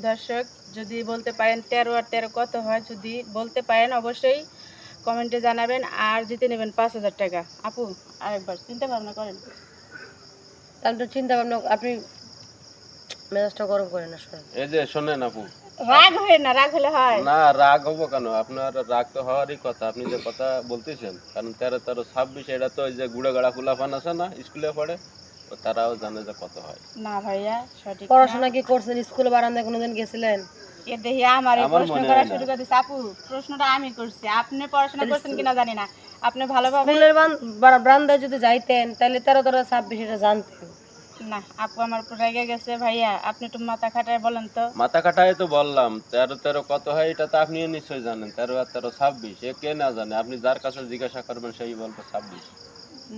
দর্শক যদি বলতে পারেন 13 আর 13 কত হয়, যদি বলতে পারেন অবশ্যই কমেন্টে জানাবেন। আর জিতে নেবেন 5,000 টাকা। আপু আরেকবার চিন্তা ভাবনা করেন। তাহলে তো চিন্তা ভাবনা আপনি মেজাজটা গরম করেন না। শোনেন, এই যে শোনেন আপু, রাগ হয় না, রাগ হলে হয় না রাগ হবো কেন? আপনার রাগ তো হওয়ারই কথা। আপনি যে কথা বলতেছেন, কারণ 13-13-26 এটা তো ওই যে গুড়াগাড়া ফুলাফান আছে না, স্কুলে পড়ে, তো তারাও জানে যে কত হয়। না ভাইয়া, সঠিক না। পড়াশোনা কি করছেন? স্কুলে বারান্দায় কোনোদিন গেছিলেন? এ দেখি আমার এই আমার প্রশ্ন মনে করা হয় না। শুরু করে দিছে। আপু প্রশ্নটা আমি করছি, আপনি পড়াশোনা করছেন কিনা জানি না। আপনি ভালোভাবে স্কুলের বারান্দায় যদি যাইতেন তাহলে 13-13-26 এটা জানতেন। না, আপু আমার উপর রেগে গেছে। ভাইয়া আপনি একটু মাথা খাটায় বলেন তো। মাথা কাটায় তো বললাম 13-13 কত হয় এটা তো আপনিও নিশ্চয়ই জানেন। 13 আর 13-26 এ কে না জানে? আপনি যার কাছে জিজ্ঞাসা করবেন সেই বলবে 26।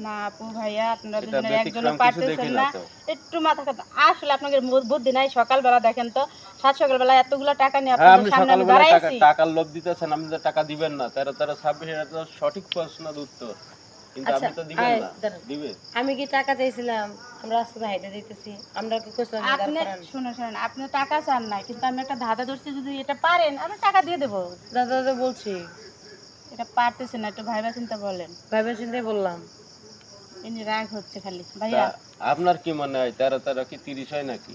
না আপু ভাইয়া, আপনারা এটা দুজনের একজনও ব্যতিক্রম কিছু দেখি পারতেছেন না না। তো। একটু মাথা খাটা। আসলে আপনাদের বুদ্ধি নাই। সকালবেলা দেখেন তো, সাত সকালবেলা এতগুলো টাকা নিয়ে হ্যাঁ, আপনাদের আপনি সামনে আমি সকালবেলা দাঁড়াইছি। টাকার লোভ দিতেছেন, আপনি যে টাকা দিবেন না। 13-13-26 এটা তো সঠিক প্রশ্নের উত্তর, কিন্তু আচ্ছা, আপনি তো দিবেন না। দাঁড়ান। দিবে? আমি কি টাকা চাইছিলাম? আমরা রাস্তাতে হাইটে দিতেছি, আমরা কি কইছিলাম যে দাঁড় আপনি করান? শুনেন, আপনি টাকা চান না, কিন্তু আমি একটা ধাঁধা ধরছি, যদি এটা পারেন আমি টাকা দিয়ে দেবো। দাদা দাদা বলছি, এটা পারতেছেন না, একটু ভাইবা চিন্তা বলেন। ভাইবে চিন্তাই বললাম। এমনি রাগ হচ্ছে খালি তা ভাইয়া। আপনার কি মনে হয় 13-13 কি 30 হয় নাকি?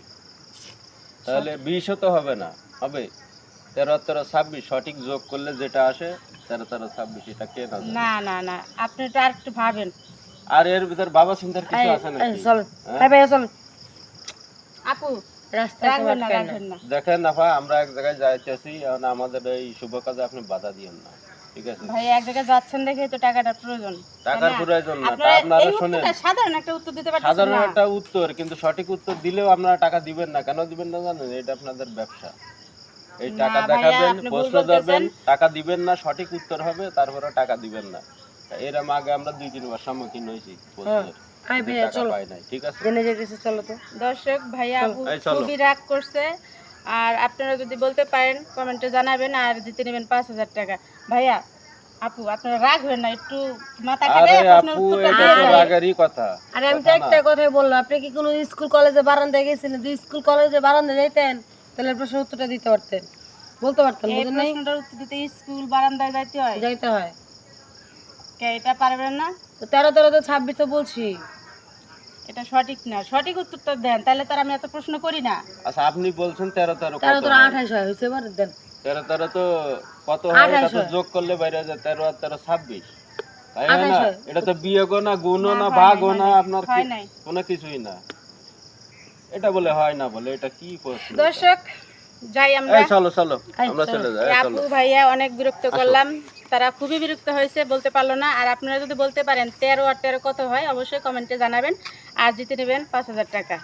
তাহলে 20 তো হবে না, হবে 13-13-26 সঠিক যোগ করলে যেটা আসে 13-13-26 এটা কে না জানে? না না না, আপনি একটু আর একটু ভাবেন। আর এর ভিতর বাবা চিন্তার কিছু আছে নাকি? চল হ্যাঁ? ভাই ভাই চল, আপু রাস্তায় কেউ রাখবেন না, আটকায় না। রাখবেন না। দেখেন আপা, আমরা এক জায়গায় যাইতেছি, এখন আমাদের এই শুভ কাজে আপনি বাধা দিয়েন না, ঠিক আছে? ভাই এক জায়গায় যাচ্ছেন দেখে তো টাকাটার প্রয়োজন, তাই টাকার না? প্রয়োজন না, তা আপনারা আপনারা এই শোনেন, উত্তরটা সাধারণ একটা উত্তর দিতে পারতেছেন সাধারণ না। একটা উত্তর, কিন্তু সঠিক উত্তর দিলেও আপনারা টাকা দিবেন না। কেন দিবেন না জানেন? এটা আপনাদের ব্যবসা। এই না টাকা ভাইয়া, দেখাবেন, আপনি ভুল প্রশ্ন বলতেছেন। ধরবেন, টাকা দিবেন না, সঠিক উত্তর হবে, তারপরে টাকা দিবেন না। এরম আগে আমরা 2-3 বার সম্মুখীন হয়েছি প্রশ্নের, আয় কিন্তু ভাইয়া টাকা চলো, পাই নাই, ঠিক আছে? জেনে যেতেছি, চলো তো। দর্শক ভাইয়া আপু এই চলো। খুবই রাগ করছে। আর আপনারা যদি বলতে পারেন কমেন্টে জানাবেন, আর জিতে নেবেন 5,000 টাকা। ভাইয়া আপু আপনারা রাগ হবেন না, একটু মাথা আরে খাটায় প্রশ্নের আপু, উত্তরটা এটা দিয়ে তো দেন। রাগেরই কথা, আরে আমি তো কথা না। একটা কথাই বললাম, আপনি কি কোনো স্কুল কলেজে বারান্দায় গেছিলেন? যদি স্কুল কলেজে বারান্দায় যাইতেন তাহলে প্রশ্নের উত্তরটা দিতে পারতেন, বলতে পারতেন, এই বুঝেন নাই? প্রশ্নটার উত্তর দিতে স্কুল বারান্দায় যাইতে হয়? যাইতে হয়। কে এটা পারবেন না? তো 13-13-26 তো বলছি। এটা সঠিক না, সঠিক উত্তরটা দেন, তাহলে তার আমি এত প্রশ্ন করি না। আচ্ছা, আপনি বলছেন 13-13 কত 13-13-28 হয়? হয়, হয়েছে, এবার দেন। 13-13 তো কত হয়? এটা 28 তো হয়। যোগ করলে বাইরে যায় 13 আর 13-26, তাই হয় 28 না? হয়। এটা তো বিয়োগও না, গুণও না, না, হয় ভাগও নাই, না, হয় নাই, আপনার হয় নাই। কোনো কিছুই না। এটা বলে হয় না বলে, এটা কি প্রশ্ন এটা? দর্শক যাই আমরা। এই চলো চলো, এই আমরা চলো। চলে যাই, এই এই আপু চলো। ভাইয়া অনেক বিরক্ত করলাম, তারা খুবই বিরক্ত হয়েছে, বলতে পারলো না। আর আপনারা যদি বলতে পারেন 13 আর 13 কত হয়, অবশ্যই কমেন্টে জানাবেন। আর জিতে নেবেন 5,000 টাকা।